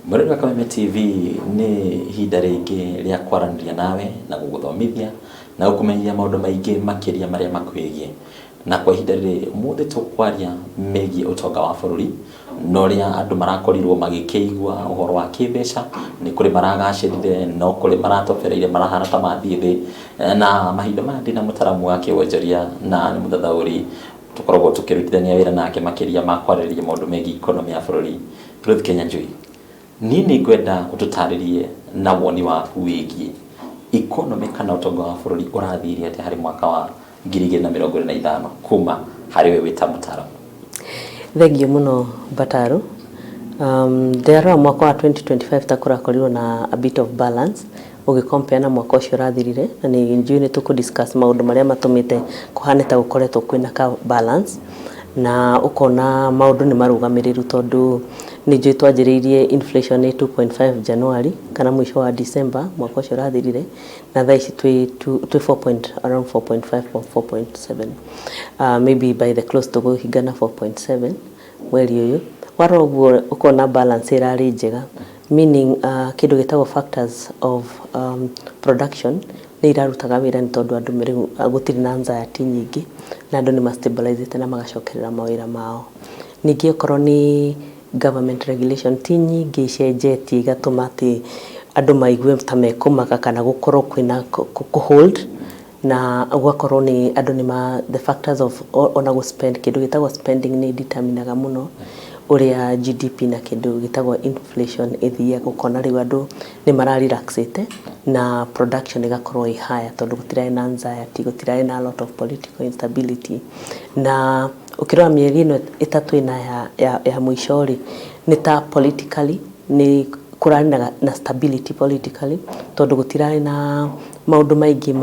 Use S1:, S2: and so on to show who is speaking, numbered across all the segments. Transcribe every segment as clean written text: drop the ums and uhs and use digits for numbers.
S1: Mwendwa Kameme TV ni ihinda ringi ria kwaranĩria nawe na gũgũthomithia na gũkũmenyithia maũndũ maingĩ makĩria marĩa makwĩgiĩ. Na kwa ihinda rĩrĩ mũthĩ tũkwaria megiĩ ũtonga wa bũrũri na ũrĩa andũ marakorirwo magĩkĩigua ũhoro wa kĩmbeca, nĩ kũrĩ maragacĩrire no kũrĩ maratobereire marahana ta mathiĩ thĩ, na mahinda maya ndĩ na mũtaramu wa kĩwonjoria na nĩ mũthathaũri tũkoragwo tũkĩrutithania wĩra nake makĩria ma kwarĩrĩria maũndũ megiĩ ikonomi ya bũrũri. Ruth Kenyanjui, niĩ nĩ ngwenda ũtũtarĩrie na woni waku wĩgiĩ ikonomi kana ũtonga wa bũrũri ũrathiire atĩa harĩ mwaka wa 2025 kuma harĩ we wĩta mũtaramu.
S2: Thengiũ mũno Bataru. Ndarora mwaka wa 2025 takũrakorirwo na a bit of balance ũgĩcompare na mwaka ũcio ũrathirire, na nĩ njũĩ nĩ tũkũdiscuss maũndũ marĩa matũmĩte kũhane ta gũkoretwo kwĩna ka balance, na ũkona maũndũ nĩ marũgamĩrĩru tondũ nĩ njũĩ twanjĩrĩirie inflation 2.5 January kana mũico wa December mwaka ũcio ũrathirire, na thaa ici twĩ around 4.5 or 4.7, maybe by the close tũgũhingana 4.7 mweri ũyũ. Warora ũguo ũkona balance ĩrarĩ njega, meaning kĩndũ gĩtagwo factors of production nĩ irarutaga wĩra, nĩ tondũ andũ gũtirĩ na anxiety nyingĩ na andũ nĩ mastabilizete na magacokerera mawĩra mao. Ningĩ okorwo nĩ government regulation ti nyingĩ icenjetie igatũma atĩ andũ maigue ta mekũmaka kana gũkorwo kwĩna hold, na ũgakorwo nĩ andũ nĩ the factors of ona gũspend, kĩndũ gĩtagwo spending nĩ determinaga mũno ũrĩa GDP na kĩndũ gĩtagwo inflation ĩthiaga. Ũkona rĩu andũ nĩ mararelaxĩte na production ĩgakorwo ĩ higher tondũ gũtirarĩ na anxiety, gũtirarĩ na a lot of political instability. Na ũkĩrora mĩeri ĩno ĩtatũ ĩna ya mũico rĩ, nĩ ta politically nĩ kũrarĩ na stability politically tondũ gũtirarĩ na maũndũ maingĩ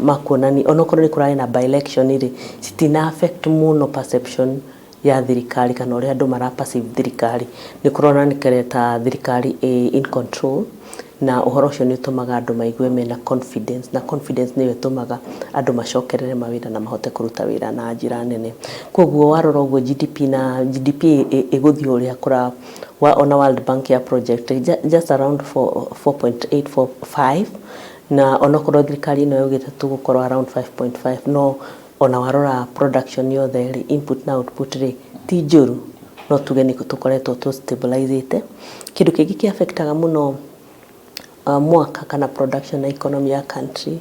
S2: ma kuonani, onokorwo nĩ kũrarĩ na by election rĩ, citina affect mũno perception ya thirikari kana ũrĩa andũ mara-perceive thirikari. Nĩ kũronanĩkire ta thirikari in control, na ũhoro ũcio nĩ ũtũmaga andũ maigue mena confidence, na confidence nĩyo ĩtũmaga andũ macokerere mawĩra na mahote kũruta wĩra na njĩra nene. Koguo warora ũguo GDP ĩgũthiĩ ũrĩa ona World Bank ya project just around 4.845, na onokorwo thirikari ĩno yugĩte tũgũkorwo around 5.5, no ona warora production yothe rĩ, input na output rĩ, ti njũru, no tuge nĩ tũkoretwo tũ-stabilizete. Kĩndũ kĩngĩ kĩ-affectaga mũno mwaka kana production na economy ya country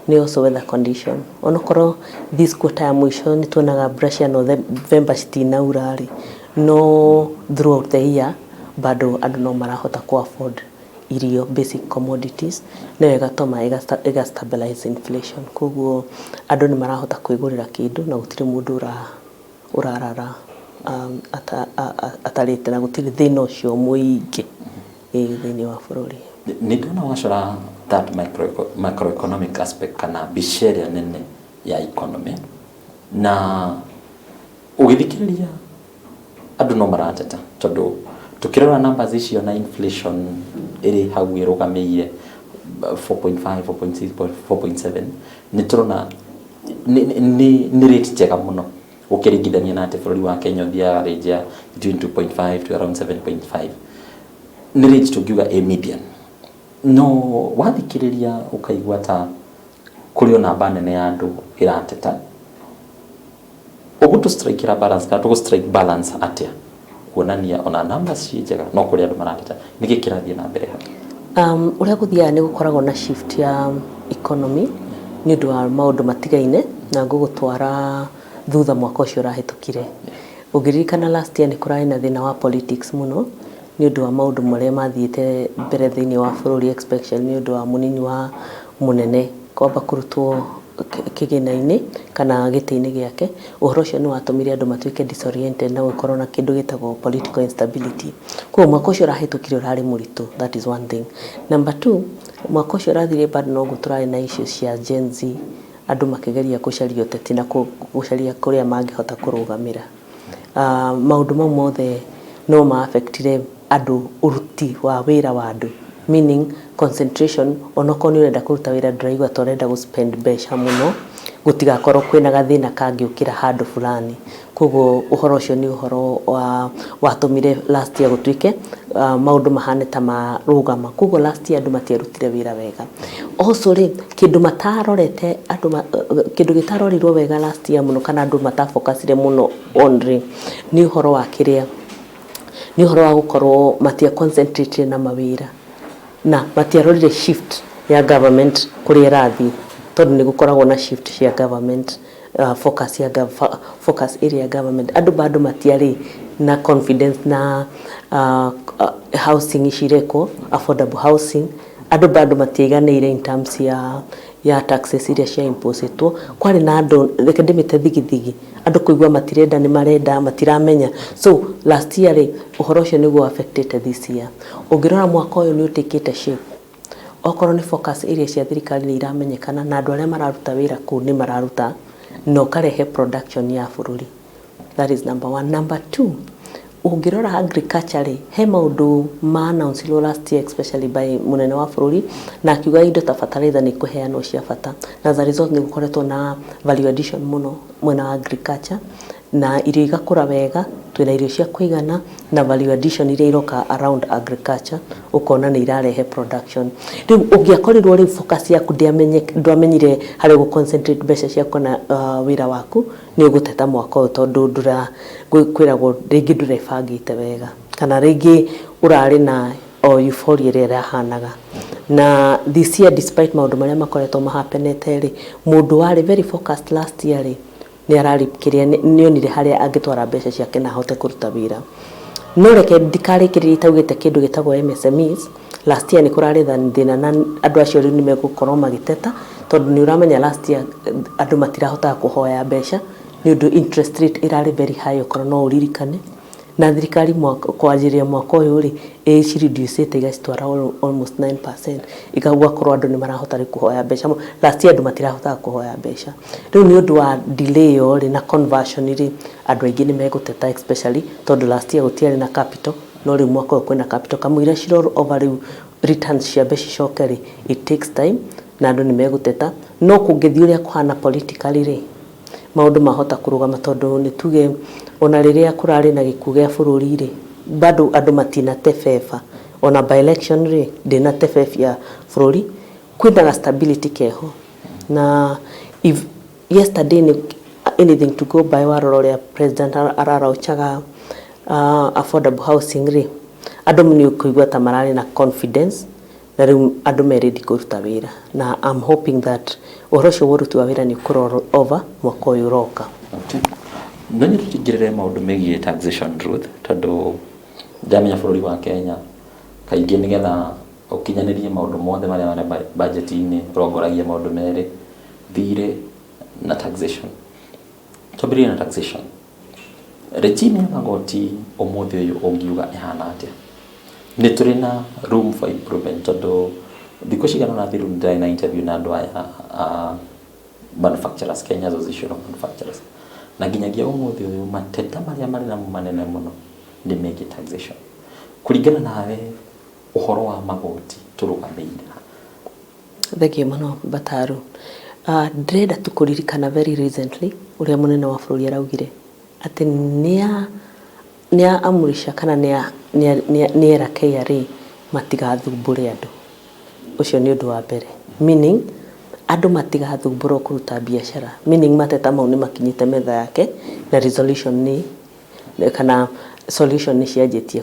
S2: nĩ also weather condition. Onokorwo this quarter ya mũico nĩ tuonaga brush ya November citinaura rĩ, no throughout the year bado andũ no marahota ku-afford irio, basic commodities, na ĩgatũma ĩga-stabilize inflation. Koguo andũ nĩ marahota kwĩgũrĩra kĩndũ na gũtirĩ mũndũ ũrarara atarĩte, na gũtirĩ thĩna ũcio mũingĩ thĩinĩ wa bũrũri.
S1: Nĩ ndona wacora that macroeconomic aspect kana mbica ĩrĩa nene ya economy, na ũgĩthikĩrĩria andũ no marateta tondũ tukirora numbers icio na inflation ĩrĩ hau ĩrũgamĩire 4.5, 4.6, 4.7, nĩ turona nĩ rate njega mũno ũkĩringithania na atĩ bũrũri wa Kenya ũthiaga range ya between 2.5 to around 7.5. Nĩ rate tũngiuga a median. No wathikĩrĩria ũkaigua ta kũrĩ o namba nene ya andũ ĩrateta, ũguo tũ-strike balance kana tũgũ-strike balance atĩa kuonania ona numbers ci njega no kũrĩ andũ marateta, nĩkĩ kĩrathiĩ na mbere hau?
S2: Ũrĩa gũthiaga nĩ gũkoragwo na shift ya economy nĩ ũndũ wa maũndũ matigaine, na ngũgũtwara thutha mwaka ũcio ũrahĩtũkire. Ũngĩririkana last year nĩ kũrarĩ na thĩna wa politics mũno nĩ ũndũ wa maũndũ marĩa mathiĩte mbere thĩinĩ wa bũrũri, especially nĩ ũndũ wa mũnini wa mũnene kwamba kũrutwo kĩgĩna-inĩ kana gĩtĩ-inĩ gĩake. Ũhoro ũcio nĩ watũmire andũ matuĩke disoriented na gũkorwo na kĩndũ gĩtagwo political instability. Koguo mwaka ũcio ũrahĩtũkire ũrarĩ mũritũ, that is one thing. Number two, mwaka ũcio ũrathire bado noguo tũrarĩ na issues cia Gen Z, andũ makĩgeria gũcaria ũteti na gũcaria kũrĩa mangĩhota kũrũgamĩra. Maũndũ mau mothe no ma-affectire andũ, ũruti wa wĩra wa andũ, meaning concentration. Onokorwo nĩ ũrenda kũruta wĩra ndũraigua ta ũrenda gũ-spend mbeca mũno, gũtigakorwo kwĩna gathĩna kangĩũkĩra handũ fulani. koguo uhoro ucio ni uhoro watumire last year gutwike maundu mahane ta marugama, koguo last year andu matierutire wira wega. Also ri kindu matarorete andu kindu gitarorirwo wega last year muno kana andu matafocusire muno onri ni uhoro wa kiria ni uhoro wa gukorwo matia concentrate na mawira na matiarorire shift ya government kuri rathi tondu ni gukoragwo na shift ya government focus area government andu bado matiari na confidence na housing ishireko affordable housing andu bado matiganire in terms ya taxes iria cia imposetwo kwari na andu reke ndimite thigithigi andu kuigwa matirenda ni marenda matiramenya so last year uhoro ucio niguo affected this year ungirora mwaka uyu ni utikite shape okorwo ni focus area cia thirikari ni iramenyekana na andu aria mararuta wira ku ni mararuta no karehe production ya bururi. That is number 1. Number 2, ungirora agriculture he maundu ma announce last year especially by munene wa bururi na akiuga indo ta fertilizer ni kuheanwo cia bata na as a result ni gukoretwo na value addition muno mwena wa agriculture na irio igakura wega twina irio cia kuigana na value addition iria iroka around agriculture ukona ni irarehe production riu ungiakorirwo ri focus yaku ndwamenyire hari gu concentrate mbeca ciaku na wira waku ni uguteta mwaka uyu tondu ndura kwiragwo ringi ndurebangite wega kana ringi urari na euphoria iria hanaga na this year despite maundu maria makoretwo mahapenete ri mundu wari very focused last year ri ni ararikiria ni onire haria angitwara mbeca ciake na hote kuruta wira no reke ndikarikiria itaugite kindu gitagwo MSMEs last year ni kurari thina na andu acio ni megukorwo magiteta tondu ni uramenya last year andu matirahota kuhoya mbeca ni undu interest rate irari very high ukorwo no uririkane na thirikari kwanjiria mwaka uyu ri reduce igacitwara almost 9% ikagwa korwo andu ni marahota kuhoya mbeca last year andu matirahota kuhoya mbeca riu ni undu wa delay ori na conversion ri andu aingi ni meguteta especially tondu last year gutiari na capital no riu mwaka uyu kwina capital kamwira ciro over riu returns cia mbeca cokeri it takes time na andu ni meguteta no kungithi uria kuhana politically ri maundu mahota kurugama tondu ni tuge ona riria kurari na gikuo gia bururi ri bado andu matina tefefa ona by election ri ndina tefefa ya bururi kwina stability keho na if yesterday ni anything to go by warororia president ararauchaga affordable housing ri andu ni kuigwa ta marari na confidence na riu andu meredi kuruta wira na I'm hoping that orosho worutu wa wira ni kuroro over mwaka uyu roka.
S1: Nani tutigirire maundu megie taxation truth tondu ndamenya bururi wa Kenya kaingi nigetha ukinyanirie maundu mothe maria budget ini rongoragia maundu mere thire na taxation tobiri na taxation regime ya magoti umuthi uyu ungiuga ihana atia ni turi na room for improvement tondu thiko cigana na thiru ndina interview na andu aya manufacturers Kenya Association of Manufacturers na ginyagia umuthi uyu mateta maria mari na manene muno ni mege taxation kurigana nawe uhoro wa magoti turugameire
S2: thegi muno Bataru ndreda tukuririkana very recently uria munene wa bururi araugire ati nia amurisha kana nia era KRA matigathumbure andu ucio ni undu wa mbere meaning andu matigathumbura kuruta biashara meaning mateta mau ni makinyite metha yake na resolution ni kana solution ni cianjitie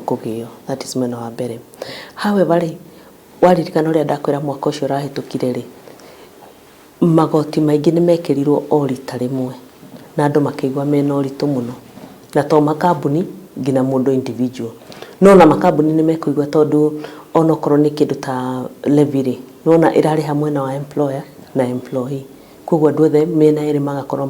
S2: kugio that is mwena wa mbere however waririkana uria ndakwira mwaka ucio rahitukire ri magoti maingi ni mekirirwo orita rimwe na andu makiigwa mena uritu muno na to makambuni ngina mundu individual no na makambuni ni mekuigwa tondu ono korwo ni kindu ta levy nona irari hamwe na wa employer na employee koguo andu othe mena iri magakorwo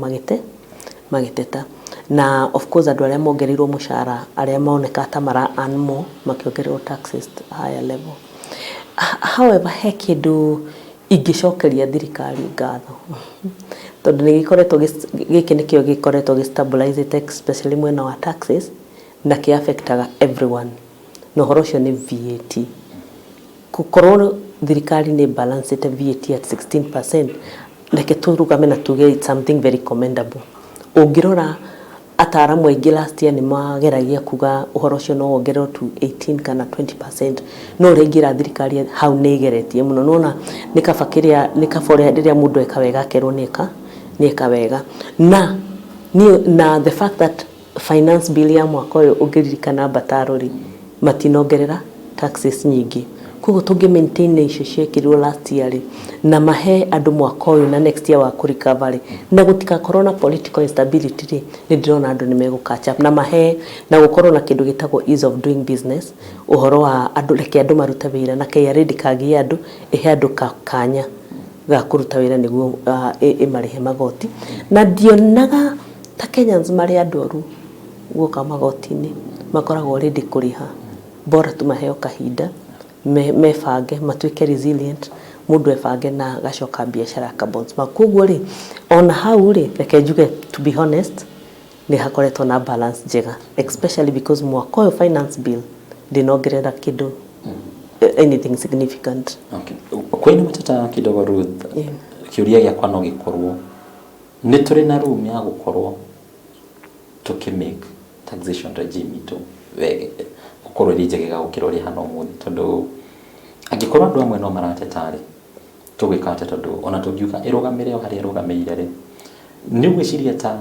S2: magiteta na of course andu aria mongerirwo mushara aria maoneka ta mara anmo makiongererwo taxes higher level however he kindu ingicokeria thirikari ngatho tondu ni gikoretwo giki nikio gikoretwo stabilize especially mwena wa taxes na ki affectaga everyone no horosho ni VAT kukorwo thirikari ni balance VAT at 16% leke turugame na tuge it's something very commendable ungirora ataramu aingĩ last year nĩ mageragia kuga ũhoro ũcio no wongererwo to 18 kana 20%, no rĩngĩ thirikari hau nĩ igeretie mũno. Nona nĩ kaba rĩrĩa mũndũ eka wega akerwo nĩ eka wega. Na the fact that finance bill ya mwaka ũyũ ũngĩririkana Mbataro-rĩ matinongerera taxes nyingĩ, koguo tũngĩ maintain icio ciekirwo last year na mahe andũ mwaka ũyũ na next year wa recovery na gũtigakorwo na political instability nĩ ndĩrona andũ nĩ megũ catch up na mahe na gũkorwo na kĩndũ gĩtagwo ease of doing business, ũhoro wa andũ reke andũ marute wĩra na KRA ndĩkagie andũ ihe andũ kanya ga kũruta wĩra nĩguo ĩmarĩhe magoti. Na ndionaga ta Kenyans marĩ andũ oru guoka magoti-inĩ, makoragwo ready kũrĩha, bora tu maheo kahinda mebange matuĩke resilient, mũndũ ebange na gacoka biacara ka bonds. Koguo rĩ ona hau rĩ reke njuge to be honest nĩ hakoretwo na balance njega, especially because mwaka ũyũ finance bill ndĩnongerera kĩndũ anything significant.
S1: Okay. Kwĩna matata kidogo Ruth, kĩũria gĩakwa no gĩkorwo nĩ tũrĩ na room ya gũkorwo make taxation regime itũ gũkorwo ĩrĩ njegega gũkĩra ũrĩa hana ũmũthĩ, tondũ angĩkorwo andũ amwe no marateta-rĩ tũgwĩka atĩa? Tondũ ona tũngiuga ĩrũgamĩre o harĩa ĩrũgamĩire-rĩ nĩ gwĩciria ta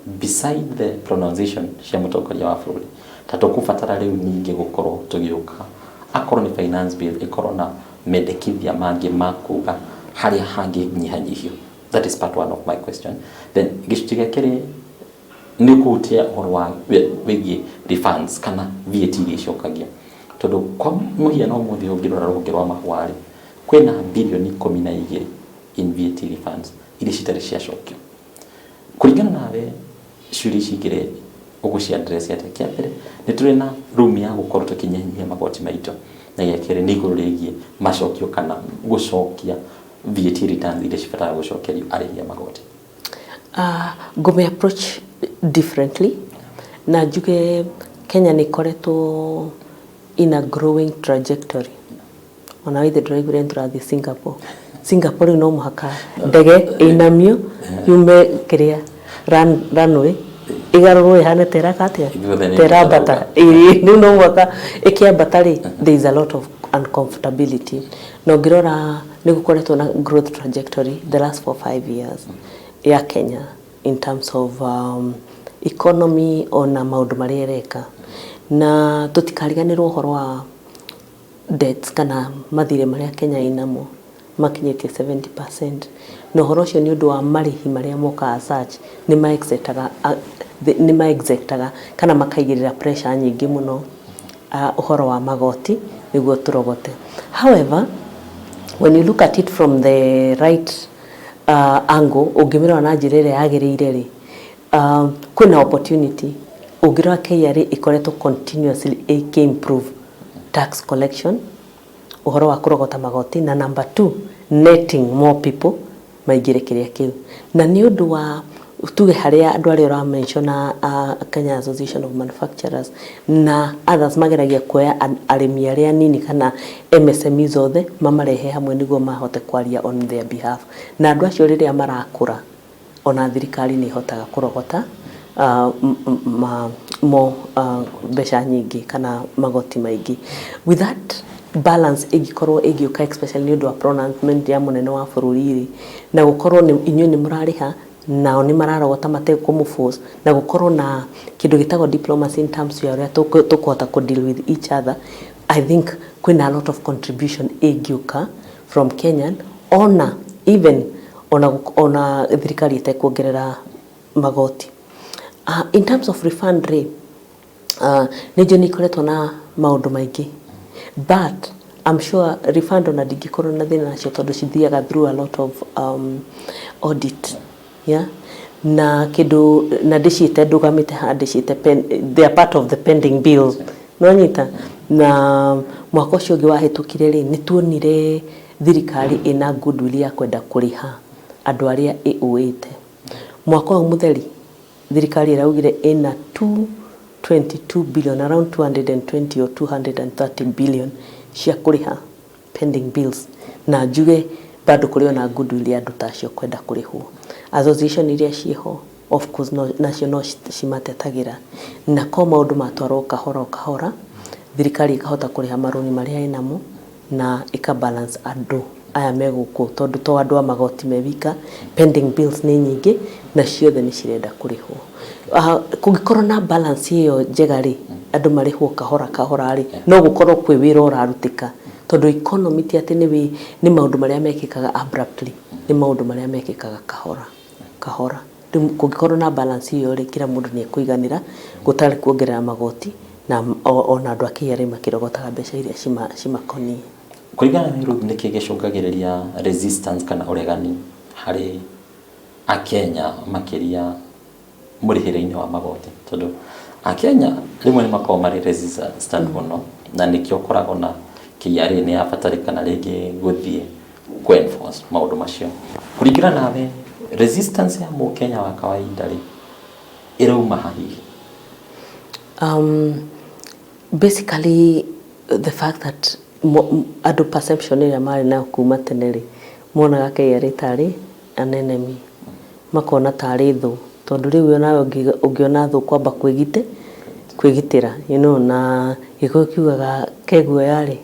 S1: beside the pronunciation cia mũtongoria wa bũrũri ta tũkũbatara rĩu ningĩ gũkorwo tũgĩũka akorwo nĩ finance bill ĩkorwo na mendekithia mangĩ ma kuga harĩa hangĩ nyihanyihio. That is part one of my question. Then gĩcunjĩ gĩa kerĩ nĩ kũhutia ũhoro wa wĩgiĩ refunds kana VAT iria icokagio, tondũ kwa mũhiano ũmũthĩ ũngĩrora rũhonge rwa mahũa-rĩ kwĩna birioni 12 in VAT refunds iria citarĩ ciacokio. Kũringana nawe ciũria ici igĩrĩ ũgũci address atĩa? Kĩa mbere nĩ tũrĩ na room ya gũkorwo tũkĩnyihanyihia magoti maitũ, na gĩa kerĩ nĩ igũrũ rĩgiĩ macokio kana gũcokia VAT returns iria cibataraga gũcokerio arĩhi a magoti.
S2: Ngũme approach differently na njuge Kenya nĩ ikoretwo in a growing trajectory. Ona withe ndĩraiguire tũrathiĩ Singapore no mũhaka ndege ĩinamio yume kĩrĩa runway igarũrwo ihane terabata rĩu no mũhaka ĩkĩambata-rĩ there is a lot of uncomfortability. No ngĩrora nĩ gũkoretwo na growth trajectory the last 4-5 years ya Kenya in terms of economy ona maũndũ marĩa ĩreka, na tũtikariganĩrwo ũhoro wa debts kana mathirĩ marĩa Kenya inamo makinyĩtie 70%. Na ũhoro ũcio nĩ ũndũ wa marĩhi marĩa mokaga such nĩ ma-exectaga kana makaigĩrĩra pressure nyingĩ mũno ũhoro wa magoti nĩguo tũrogote. However, when you look at it from the right angle, ũngĩmĩrora na njĩra ĩrĩa yagĩrĩire-rĩ kwĩna opportunity. Ũngĩrora KRA ĩkoretwo continuously improve tax collection, ũhoro wa kũrogota magoti, na number 2 netting more people maingĩre kĩrĩa kĩu. Na nĩ ũndũ wa tuge harĩa andũ arĩa ũramention Kenya Association of Manufacturers na others mageragia kuoya arĩmi arĩa nini kana MSME zothe mamarehe hamwe nĩguo mahote kwaria on their behalf. Na andũ acio rĩrĩa marakũra ona thirikari nĩ ihotaga kũrogota mbeca nyingĩ kana magoti maingĩ. With that balance ĩngĩkorwo ĩgĩũka especially nĩ ũndũ wa pronouncement ya mũnene wa bũrũri na gũkorwo inyuĩ nĩ mũrarĩha nao nĩ mararogota matekũmũforce na gũkorwo na kĩndũ gĩtagwo diplomacy in terms ya ũrĩa tũkũhota ku deal with each other. I think kwĩna a lot of contribution ĩngĩũka from Kenyan ona even ona thirikari ĩtekuongerera magoti. In terms of refund rate nĩnjũ nĩ ikoretwo na maũndũ maingĩ, but I'm sure refund on a ndingĩkorwo na thĩna nacio tondũ cithiaga through a lot of audit, yeah, na kĩndũ na ndĩciĩte ndũgamĩte ndĩciĩte they are part of the pending bills no nyita. Na mwaka ũcio ũngĩ wahĩtũkire-rĩ nĩ tuonire thirikari ĩna goodwill ya kwenda kũrĩha andũ arĩa ĩũĩte. Mwaka ũyũ mũtheri thirikari ĩraugire ĩna 222 billion, around 220 or 230 billion cia kũrĩha pending bills, na njuge bado kũrĩ na goodwill ya andũ tacio kwenda kũrĩhwo. Association iria ciĩho of course nacio no cimatetagira na ko maundu matwarwo kahora thirikari ikahota kuriha maroni maria inamo na ikabalance andu aya meguku tondu to andu amagoti mebika pending bills ni nyingi na ciothe ni cirenda kurihwo kungikorwo na balance iyo njega ri andu marihwo kahora ri no gukorwo kwi wira urarutika tondu economy ti ati ni maundu maria mekikaga abruptly ni maundu maria mekikaga kahora kungikorwo na balance iyo ri kila mundu ni ekuiganira gutari kuongerera magoti na ona andu akiyari makirogotaga mbeca iria cimakoni
S1: kuringana na iruthi niki gicungagiriria resistance kana uregani hari akenya makiria murihire-ini wa magoti tondu akenya rimwe ni makao mari resistant muno na nikio koragwo na KRA ni abatarikana ringi guthie ku enforce maundu macio kuringana nawe resistance ya mukenya wa kawaida ri irauma hahi
S2: basically the fact that adu perception ya mari na kuma teneri monaga KRA tari an enemy makona tari thu tondu riu nawe ungiona thu kwamba kwigitira na giko kiugaga keguo yari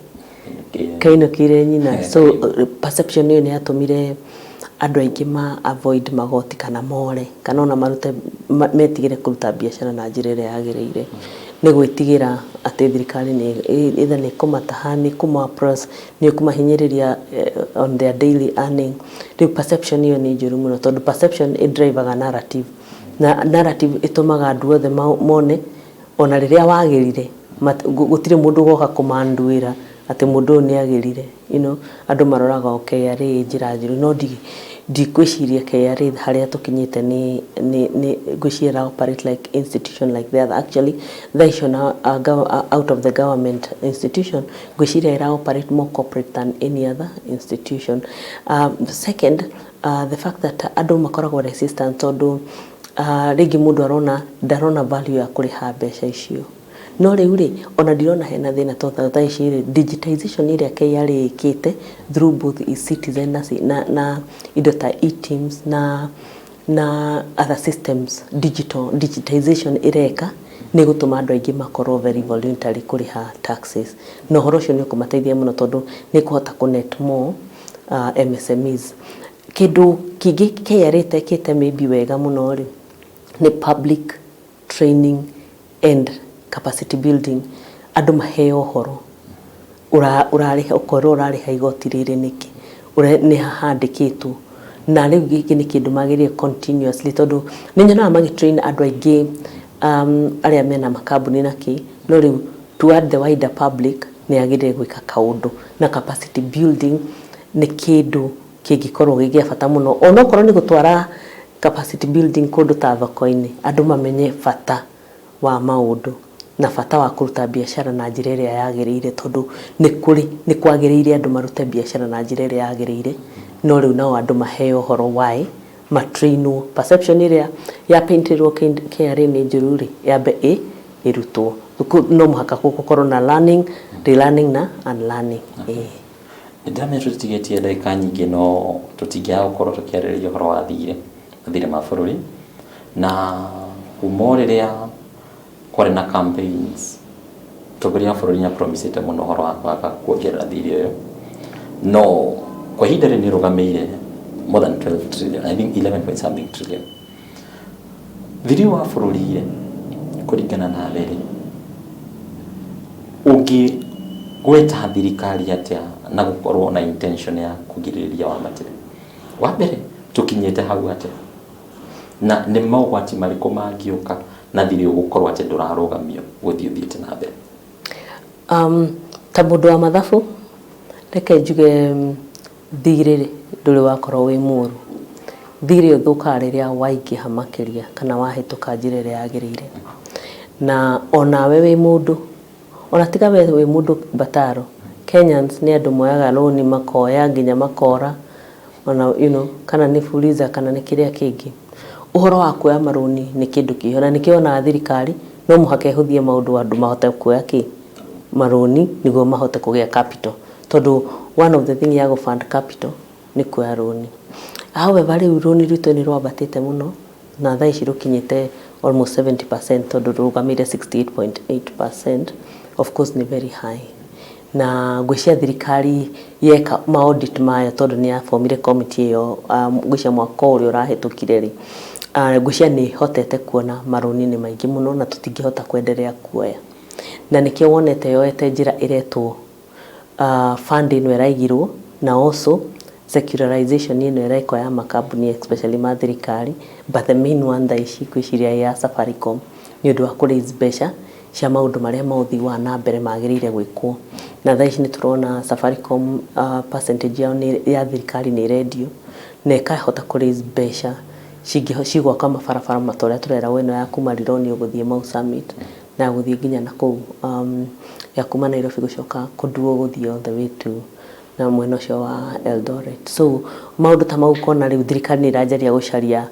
S2: kaino kire nyina so perception ni atumire andu aingi avoid magoti kana more kana ona marute metigire kuruta biashara na njira ĩrĩa yagĩrĩire ni gwitigira ati thirikari ni either ni kumatahani kuma plus ni kumahinyiriria on their daily earning the perception iyo ni njuru muno tondu perception drivaga narrative na narrative itumaga andu othe mone ona riria wagirire gutire mundu goka kumanduira ati mundu ni agirire andu maroraga okay ari njira njiru no ndikwiciria KRA haria tukinyite ni gwicira operate like institution like they are actually they should out of the government institution gwiciria ira operate more corporate than any other institution. Second, the fact that andu makoragwo resistant tondu rigi mundu darona value ya kuriha mbeca icio no riu ri ona ndirona hena thina totha iciri digitization iria KRA ikite through both e-citizen na indo ta e-teams na other systems digitization ireka ni gutuma andu aingi makorwo very voluntary kuriha taxes no horo cio ni kumateithia muno tondu ni kuhota connect more MSMEs kindu kingi KRA tekite maybe wega muno ri ni public training and capacity building andu maheo horo urariha ukoro urariha igoti riri niki ni handikitwo na riu giki ni kindu magirie continuously tondu ninyona magitrain andu aingi aria mena makambuni naki no riu toward the wider public ni agire gwika kaundu na capacity building ni kindu kingikorwo gigia bata muno ona korwo ni gutwara capacity building kundu ta thoko-ini andu mamenye bata wa maundu na bata wa kuruta biashara na njira ĩrĩa yagĩrĩire tondu ni kwagĩrĩire andu marute biashara na njira ĩrĩa yagĩrĩire no riu nao andu maheo horo why matrainwo perception ĩrĩa ya paintirwo KRA ni njuru ri yambe irutwo no muhaka gukorwo na learning relearning na unlearning
S1: ndame tutigetie ndagĩka nyingĩ no tutingiaga gukorwo tukiarĩrĩria horo wa thire mabũrũri na kuma rĩrĩa kwari na campaigns tugiria bũrũri nya promisete muno horo wa kwaga kuongerera thirĩ ũyũ no kwa ihinda rĩrĩ nĩ rũgamĩire more than 12 trillion I think 11 point something trillion thirĩ wa bũrũri kũringana na weri gweta thirikari atia na gukorwo na intention ya kugirĩrĩria wa matire wa mbere tukinyete hau atia na nĩ maũgwati marĩkũ mangĩũka na thirĩ ũgũkorwo atĩ ndũrarũgamio gũthiĩte na mbere
S2: ta mũndũ wa mathabu reke njuge thirĩ ndũrĩ wakorwo wĩ mũru thirĩ ũthũkaga rĩrĩa waingĩha makĩria kana wahĩtũka njĩra ĩrĩa yagĩrĩire na onawe wĩ mũndũ ona tiga we wĩ mũndũ bataro Kenyans nĩ andũ moyaga loan makoya nginya makora ona kana nĩ fuliza kana nĩ kĩrĩa kĩngĩ uhoro wa kuoya maroni ni kindu kiho na nikiona thirikari no muhaka ehuthie maundu andu mahote kuoya maroni niguo mahote kugia capital tondu one of the thing ya go fund capital ni kuoya roni however riu roni ritu ni rwabatite muno na thaa ici rukinyite almost 70% tondu rugamire 68.8%. Of course ni very high, na ngwĩcia thirikari yeka ma-audit mayo tondu ni yafomire committee iyo ngwĩcia mwaka ũrĩa ũrahĩtũkire rĩ, ngwĩcia nĩ hotete kuona marũni nĩ maingĩ mũno na tũtingĩhota kwendelea kuoya, na nĩkĩo wonete yoete njĩra iretwo fund ĩno ĩraigirwo, na also secularization ĩno ĩreko ya makambuni especially ma thirikari, but the main one thaa ici ngwĩciria ya Safaricom nĩ ũndũ wa kũraise mbeca cia maũndũ marĩa maũthii wa na mbere magĩrĩire gwĩkwo. Na thaa ici nĩ tũrona Safaricom percentage yao ya thirikari nĩ redio na ĩkahota kũraise mbeca cigwaka mabarabara matorĩa tũrera weno ya kuma Rironi ũgũthiĩ Mau Summit na gũthiĩ nginya na kũu ya kuma Nairobi gũcoka kũnduo gũthiĩ all the way to na mwena ũcio wa Eldoret. So maũndũ ta mau kona rĩu thirikari nĩ ĩranjaria gũcaria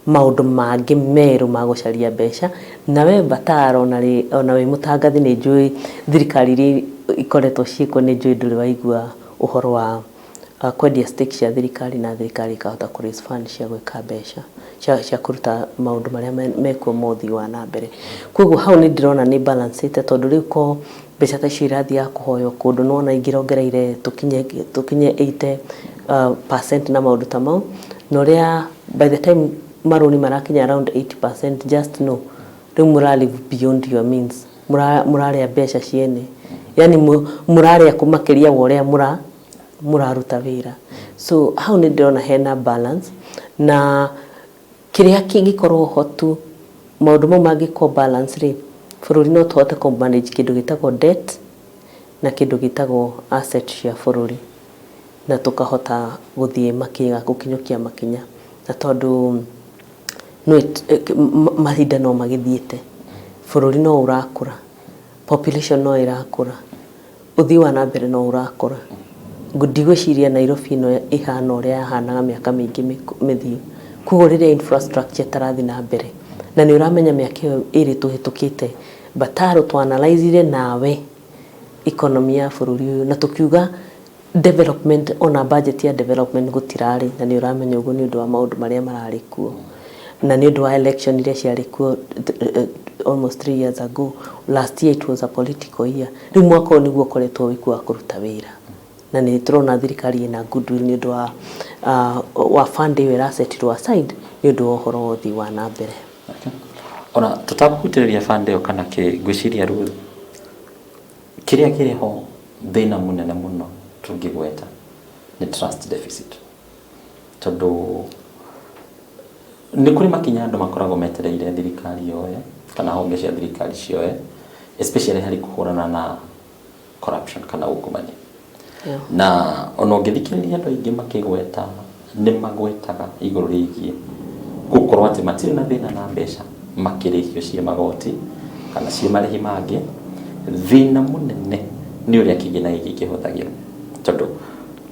S2: maũndũ mangĩ merũ ma gũcaria mbeca, na we Mbatara ona wĩ mũtangathi nĩ njũĩ thirikari iria ikoretwo ciĩkwo, nĩ njũĩ ndũrĩ waigua ũhoro wa kwendia stake cia thirikari na thirikari ikahota kũraise fund cia gwĩka mbeca cia kũruta maũndũ marĩa mekuo mothii wa na mbere. Koguo hau nĩ ndĩrona nĩ balance ite tondu rĩu ko mbeca ta icio irathiĩ kũhoywo kũndũ nona ingĩrongereire tũkinye 80% na maũndũ ta mau, na ũrĩa by the time marũni marakinya around 80%, just know rĩu mũralive beyond your means, mũrarĩa mbeca ciene, yani mũrarĩa kũmakĩria wa ũrĩa mũraruta wĩra. So hau nĩ ndĩrona hena balance, na kĩrĩa kĩngĩkorwo hotu maũndũ mau mangĩkorwo balance rĩ, bũrũri no tũhote kũmanage kĩndũ gĩtagwo debt na kĩndũ gĩtagwo asset cia bũrũri, na tũkahota gũthiĩ makinya gũkinyũkia makinya, na tondũ mahinda no magĩthiĩte, bũrũri no ũrakũra, population no ĩrakũra, ũthii wa na mbere no ũrakũra. Ndigwĩciria Nairobi ĩno ĩhana ũrĩa yahanaga mĩaka mĩingĩ mĩthiu. Koguo rĩrĩa infrastructure tarathi na mbere, na nĩ ũramenya mĩaka ĩyo ĩrĩ tũhĩtũkĩte, Mbatara twanalize nawe economy ya bũrũri ũyũ na tũkiuga development ona budget ya development gũtirarĩ, na nĩ ũramenya ũguo nĩ ũndũ wa maũndũ marĩa mararĩ kuo, na nĩ ũndũ wa election iria ciarĩ kuo almost 3 years ago. Last year it was a political year. Rĩu mwaka ũyũ nĩguo ũkoretwo wĩkuo wa kũruta wĩra, na nĩ tũrona thirikari ĩna goodwill nĩ ũndũ wa fund ĩyo ĩrasetirwo aside nĩ ũndũ wa ũhoro wa ũthii wa na mbere.
S1: Ona tũtakũhutĩrĩria fund ĩyo kana ngwĩciria rĩu kĩrĩa kĩrĩho thĩna mũnene mũno tũngĩgweta nĩ trust deficit, tondũ nĩ kũrĩ makinya andũ makoragwo metereire thirikari yoye kana honge cia thirikari cioye, especially harĩ kũhũrana na corruption kana ungumania. Na ona ũngĩthikĩrĩria andũ aingĩ makĩgweta nĩ magwetaga igũrũ rĩgiĩ gũkorwo atĩ matirĩ na thĩna na mbeca makĩrĩhio cia magoti kana cia marĩhi mangĩ. Thĩna mũnene nĩ ũrĩa kĩgĩna gĩkĩ kĩhũthagĩrwo, tondũ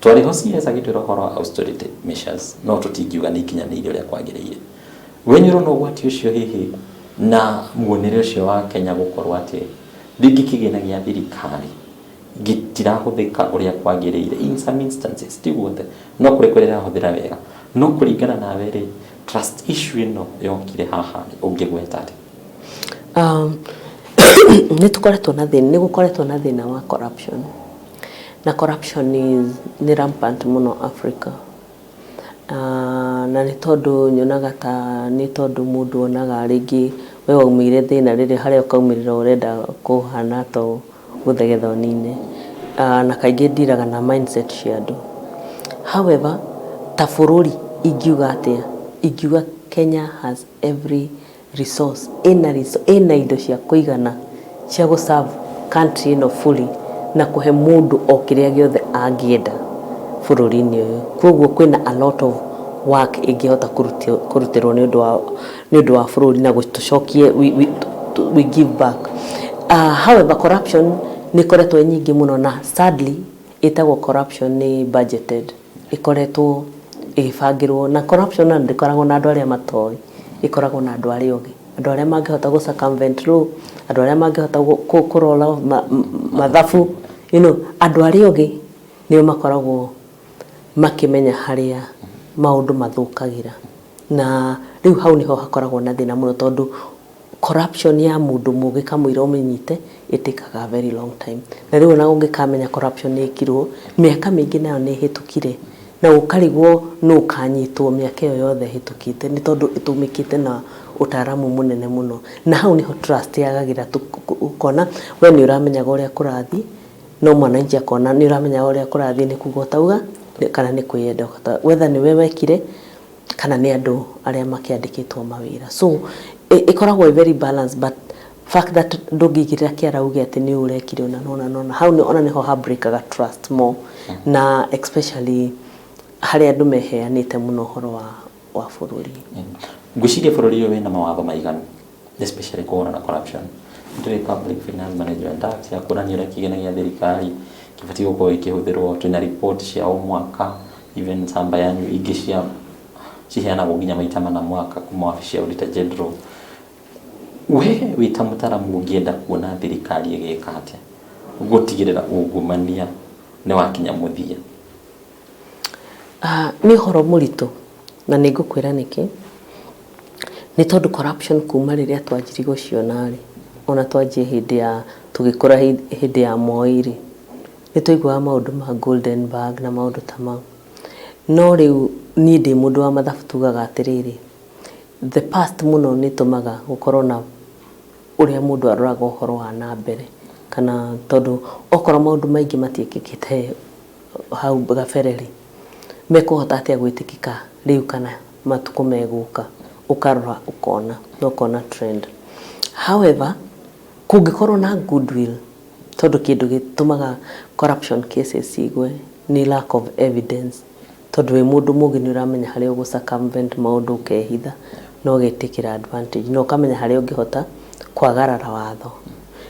S1: twarĩho CS agĩtwĩra ũhoro wa austerity measures no tũtingiuga nĩ ikinyanĩire ũrĩa kwagĩrĩire. Wenyũrwo na ũgwati ũcio hihi na muonere ũcio wa Kenya gũkorwo atĩ rĩngĩ kĩgĩna gĩa thirikari gĩtirahũthĩka ũrĩa kwagĩrĩire in some instances, ti guothe, no kũrĩ kũrĩa ĩrahũthĩra wega, no kũringana nawe rĩ trust issue ĩno yokire haha ũngĩgweta atĩ?
S2: Nĩ gũkoretwo na thĩna wa corruption, na corruption nĩ rampant mũno Africa, na nĩ tondũ nyonaga ta nĩ tondũ mũndũ onaga rĩngĩ we waumĩire thĩna rĩrĩ harĩa ũkaumĩrĩra ũrenda kũhana to gũthegetha ũnine, na kaingĩ ndiraga na mindset cia andũ. However, ta bũrũri ingiuga Kenya has every resource, ina indo cia kũigana cia gũserve country ĩno fully na kũhe mũndũ o kĩrĩa gĩothe angĩenda bũrũri-inĩ ũyũ. Koguo kwĩna a lot of work ĩngĩhota kũrutĩrwo nĩ ũndũ wa bũrũri na gũtũcokie we give back. However, corruption nĩ koretwo nyingĩ mũno, na sadly ĩtagwo corruption nĩ budgeted, ĩkoretwo ĩgĩbangĩrwo, na corruption na ndĩkoragwo na andũ arĩa matoĩ, ĩkoragwo na andũ arĩa ogĩ, andũ arĩa mangĩhota gũ circumvent law, andũ arĩa mangĩhota kũrola mathabu, andũ arĩa ogĩ nĩo makoragwo makĩmenya harĩa maũndũ mathũkagĩra. na riu hau niho hakoragwo na thina muno tondu corruption ya mundu mugi kamwira umenyite itikaga very long time na riu na ungikamenya corruption ni ikirwo miaka mingi nayo ni hitukire na ukarigwo no kanyitwo miaka iyo yothe hitukite ni tondu itumikite na utaramu munene muno na hau niho trust yagagira ukona we ni uramenya uria kurathi no mwananchi akona ni uramenya uria kurathi ni kugo tauga kana ni kwiyenda whether ni wewe kire kana ni andu aria makiandikitwo mawira so ikoragwo very balanced but fact that ndungigirira kiarauge ati ni urekire na hau ni ona niho ha breakaga trust more na especially hari andu meheanite muno horo wa bururi
S1: ngwiciria bururi uyu wina mawatho maiganu especially kuhurana na corruption the Public Finance Management Act ya kuonania uria kigenagia thirikari kibati gukorwo ikihuthirwo twina report cia o mwaka even samba yanyu ingi cia ciheanagwo nginya maita mana mwaka kuma wabici ya Auditor General we wita mutaramu ungienda kuona thirikari igika atia gutigirira ungumania ni wakinya muthia
S2: ni horo muritu na nigukwira niki ni tondu corruption kuma riria twanjiri guciona ri ona twanjie hindi ya tugikora hindi ya Moi-ri ni tuigua maundu ma Golden Bag na maundu tama no riu ni ndi mundu wa mathabu tugaga atiriri the past muno ni tumaga gukorwo na uria mundu aroraga uhoro wa na mbere kana tondu okoro maundu maingi matiikikite hau gabereri mekuhota atia gwitikika riu kana matuko meguka ukarora ukona trend however kungikorwo na goodwill tondu kindu gitumaga corruption cases igwe ni lack of evidence tondu we mundu mugi ni uramenya hari ugu circumvent maundu ukehitha no getikira advantage no kamenya hari ungihota kwagarara watho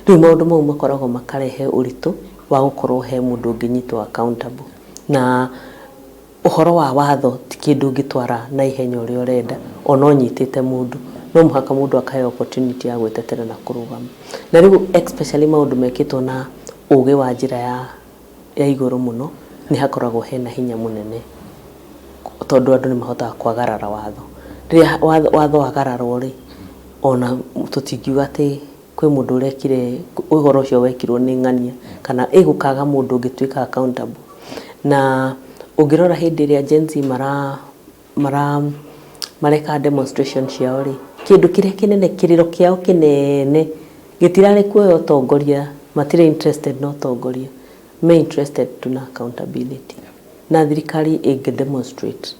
S2: riu maundu mau makoragwo makarehe uritu wa gukorwo he mundu unginyitwo accountable na uhoro wa watho ti kindu ngitwara na ihenya uria urenda ono nyitite mundu no muhaka mundu akahe opportunity ya gwetetera na kurugama na riu especially maundu mekitwo na uge wa njira ya iguru muno ni hakoragwo hena hinya munene tondu andu ni mahotaga kwagarara watho riria watho wagararwo ri ona tutingiuga ati kwi mundu urekire uhoro ucio wekirwo ni ng'ania kana igukaga mundu ungituika accountable na ungirora hindi ria Gen Z mareka demonstration ciao ri kindu kiria kinene kiriro kiao kinene gitirari kuoya utongoria matire interested no utongoria me interested to accountability na thirikari ige demonstrate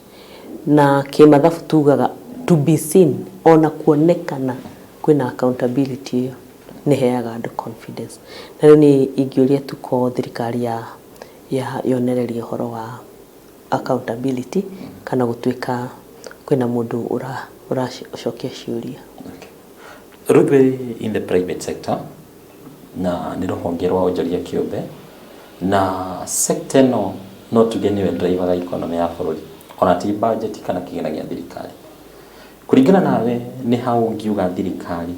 S2: na kimathabu tugaga to be seen ona kuonekana kwina accountability iyo ni heaga andu confidence na ni ingiuria tuko thirikari ya yonereria horo wa accountability kana gutuika kwina mundu uracokia ciuria
S1: rugby in the private sector na ni ruhonge rwa onjoria kiumbe na sector no tugeniwe driver ga economy ya bururi ona ti budget kana kigenagia thirikari kuringana nawe ni hau ngiuga thirikari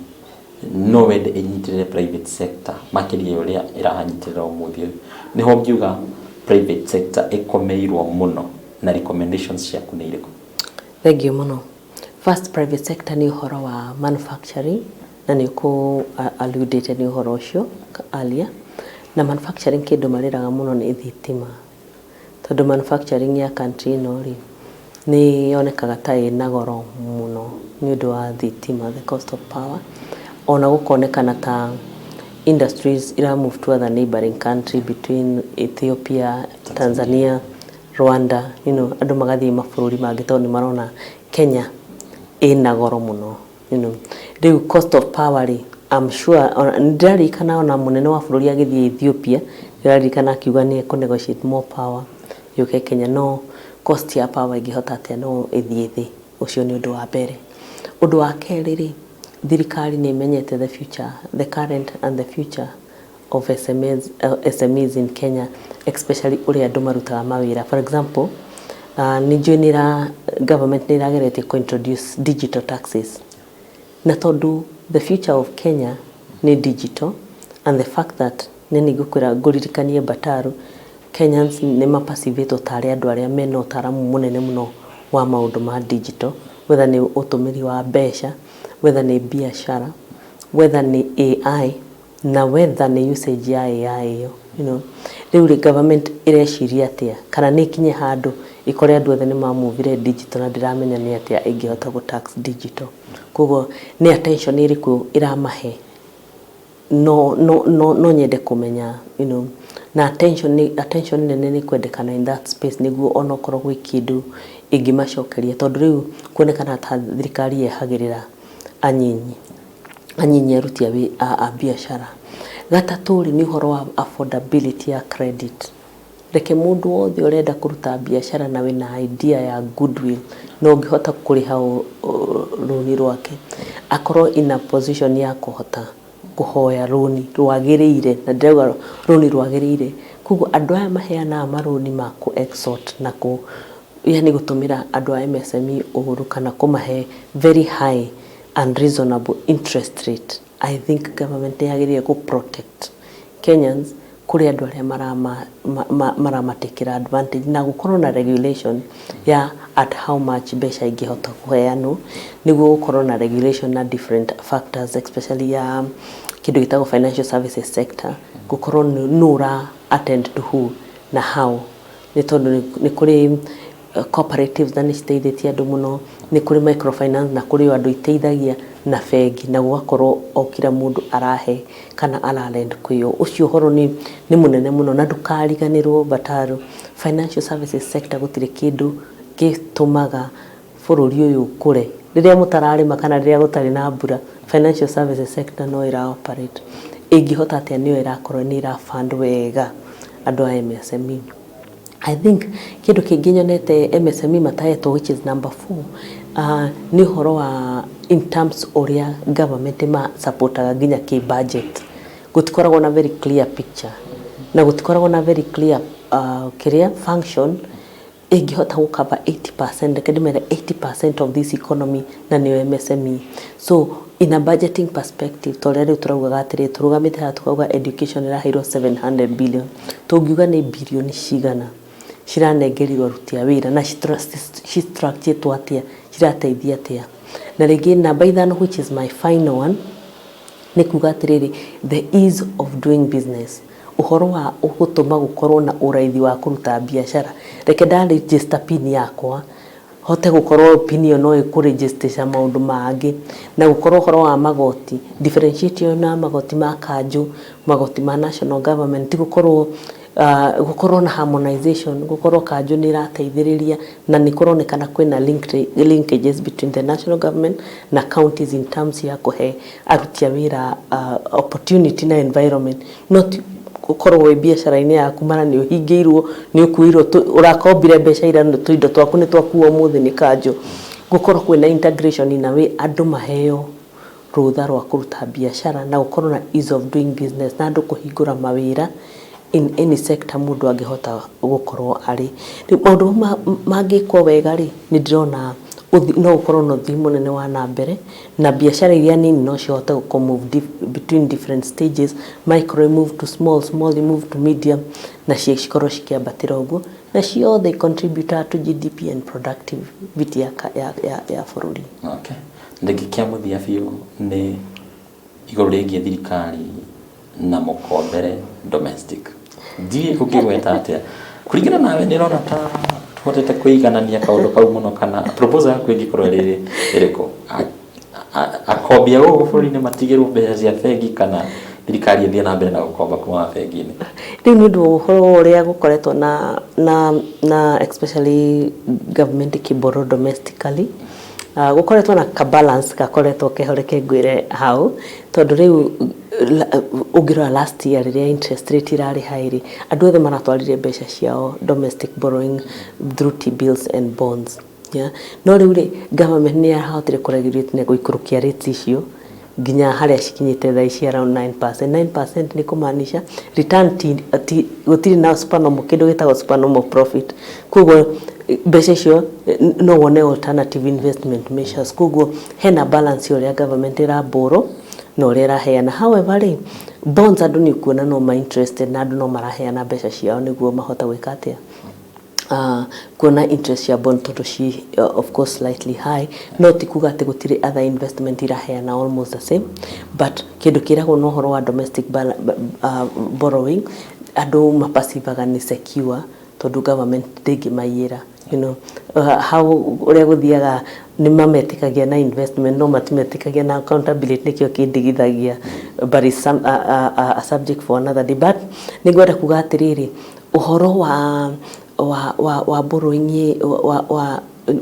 S1: no wende inyitirire private sector makiria uria irahanyitirira umuthio ni ho ngiuga private sector ikomeirwo muno na recommendations cia kuneiriko
S2: thank you muno first private sector ni uhoro wa manufacturing na ni ku alluded ni uhoro ucio earlier na manufacturing kindu mariraga muno ni thitima tondu manufacturing ya country no ri ni yonekaga ta ina goro muno ni undu wa thitima the cost of power ona gukonekana ta industries ira move to other neighboring country between Ethiopia, Tanzania, Rwanda, andu magathi mabũrũri mangĩ tondũ ni marona Kenya ina goro muno, the cost of power I'm sure ndirarikana ona munene wa bũrũri agithii Ethiopia ndirarikana akiuga ni negotiate more power yuke Kenya no cost ya power ingihota atia no ithie thi ucio ni undu wa mbere undu wa keriri thirikari ni menyete the future the current and the future of SMEs in Kenya especially uri andu marutaga mawira for example ni joinira government ni ragerete ko introduce digital taxes na tondu the future of Kenya ni digital and the fact that nini gukwira guririkanie Bataru Kenyans ni mapacivate tari andu aria mena utaramu munene muno wa maundu ma digital whether ni utumiri wa mbeca, whether ni biashara, whether ni AI, na whether ni usage ya AI yo, riu government ireciria atia kana ni kinye handu ikore andu othe ni mamuvire digital na ndiramenya ni atia ingihota go tax digital. Koguo ni attention iriku iramahe no nyende kumenya, na attention nene ni kwendekana in that space niguo onokorwo gwi kindu ingimacokeria, tondu riu kuonekana ta thirikari yehagirira anyinyi aruti a biashara. Gatatu ni uhoro wa affordability ya credit. Reke mundu wothe urenda kuruta biashara na wina idea ya goodwill no ngihota kuriha runi rwake akorwo in a position ya kuhota kuhoya runi rwagiriire, na ndauga runi rwagiriire. Kuguo andu aya maheana maruni ma ku exhort na ku yani gutumira andu a MSME uhuru kana kumahe very high and reasonable interest rate. I think government yagiriye ku protect Kenyans kuri andu aria maramatekera advantage na gukorwo na regulation ya at how much besha ingihota kuheanwo, niguo gukorwo na regulation na different factors, especially ya kindu gitagwo financial services sector, gukorwo nura attend to who na how. Ni tondu ni kuri cooperatives na niciteithitie andu muno, ni kuri microfinance na kuri andu iteithagia na fegi, na gukorwo o kila mundu arahe kana alalend kuyo. Ucio horo ni munene muno na ndukariganirwo Bataru. Financial services sector gutire kindu gitumaga bururi uyu kure riria mutararima kana riria gutari na mbura. Financial services sector no ira operate ingihota atia niyo irakorwo ni ira fund wega andu a MSME. I think kindu kingi nyonete MSME matayeto, which is number 4, ni horo wa in terms oria government ma supportaga ginya ki budget. Gutikoragwo na very clear picture na gutikoragwo na very clear career function ingihota gukaba 80%, kedimere 80% of this economy na ni MSME. So in a budgeting perspective torere turauga gatire turugamite ha tukauga education iraheirwo 700 billion, tungiuga ni billion cigana ciranengerirwo ruti ya wira na structure twatia cirateithia atia. Na rigi namba 5, which is my final one, ni kuga atiriri the ease of doing business. Uhoro wa ugutuma gukorwo na uraithi wa kuruta biashara. Reke nda register pin yakwa hote gukorwo pin yo no ikuregister maundu mangi, na gukorwo horo wa magoti differentiate na magoti ma kanju, magoti ma national government, gukorwo na harmonization, gukorwo kanju ni rateithiriria na ni kuronekana kwina linkages between the national government na counties in terms ya kuhe aruti a wira opportunity na environment, not gukorwo we biashara-ini yaku mara ni uhingiirwo ni ukuirwo urakombire mbeca ira tuindo twaku ni twakuo muthi ni kanju. Gukorwo kwina integration ina we andu maheo rutha rwa kuruta biashara na gukorwo na ease of doing business na andu kuhingura mawira in any sector mundu angihota gukorwo ari. Maundu mangikwo wega ri ni ndirona no gukorwo no thimu nene wa na mbere na biashara iria nini no cihote ku move between different stages, micro move to small move to medium, na cikorwo cikiambatira uguo na cio they contribute to GDP and productivity ya bururi.
S1: Okay, ndikikia muthia biu ni iguru rigi thirikari na mukombere domestic ndiye kukigweta atia kuringana nawe ni rona ta hotete kuiganania kaundu kau muno, kana proposal yaku ingikorwo iriko akombia go bururi-ini matigirwo mbeca cia fegi kana thirikari ithie na mbere na gukomba kuma fegi-ini.
S2: Riu ni ndu uhoro uria gukoretwo na especially government kiboro domestically, gukoretwo na ka balance gakoretwo kehoreke ngwire hau, tondu riu ungirwa last year riria interest rate irari hairi andu othe maratwarire mbeca ciao domestic borrowing through T-bills and bonds. No riu ri government ni yahotire kuregulate na guikurukia rates icio ginya haria cikinyite thaa ici around 9%. Ni kumaanisha return gutiri na supernormal kindu gitagwo supernormal profit. Koguo mbeca icio no wone alternative investment measures. Koguo hena balance uria government ira borrow no rera heana. However ri bonds andu ni kuona no ma interested na andu no maraheana mbeca ciao niguo mahota gwika atia kuona interest ya bond tondu she of course slightly high, no ti kuga ati gutire other investment iraheana almost the same, but kindu kiragwo no horo wa domestic borrowing andu mapasivaga ni secure tondu government ndingi mayira, you know, how uria guthiaga ni mametikagia na investment no matimetikagia na accountability nikio kindigithagia, but is some a subject for another day. But nigwenda kuga atiriri uhoro wa borrowing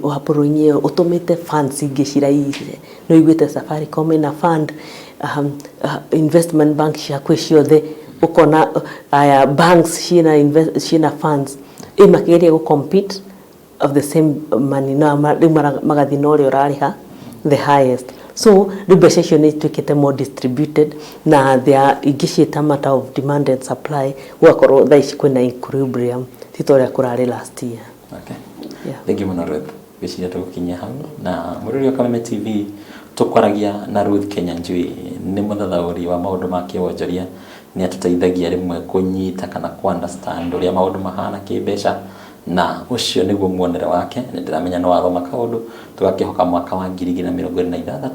S2: wa borrowing utumite funds ingishiraire no igwete Safaricom ina fund, investment bank cia kwiciothe ukona banks shina funds imakiria go compete of the same money na magathi no ri urariha the highest, so the recession is to more distributed na there igishita matter of demand and supply wakoro thaici kwina equilibrium titoria kurari last year.
S1: Okay, yeah, thank you muno Ruth giciria tugukinya hau na Muriurio Kameme TV tukwaragia na Ruth Kenya Njui ni muthathauri wa maundu ma kiwonjoria, ni atuteithagia rimwe kunyita kana ku understand uria maundu mahana kibeca, na ucio niguo muonere wake. Ni ndiramenya no athoma kaundu tugakihoka mwaka wa 2026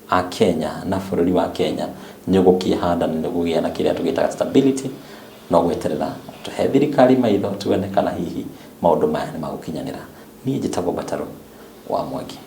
S1: a Kenya na bururi wa Kenya nyugukihanda nigugia na kiria tugitaga stability no gweterera tuhe thirikari maitho tuone kana hihi maundu maya ni magukinyanira. Ni njitagwo Bataru wa Mwangi.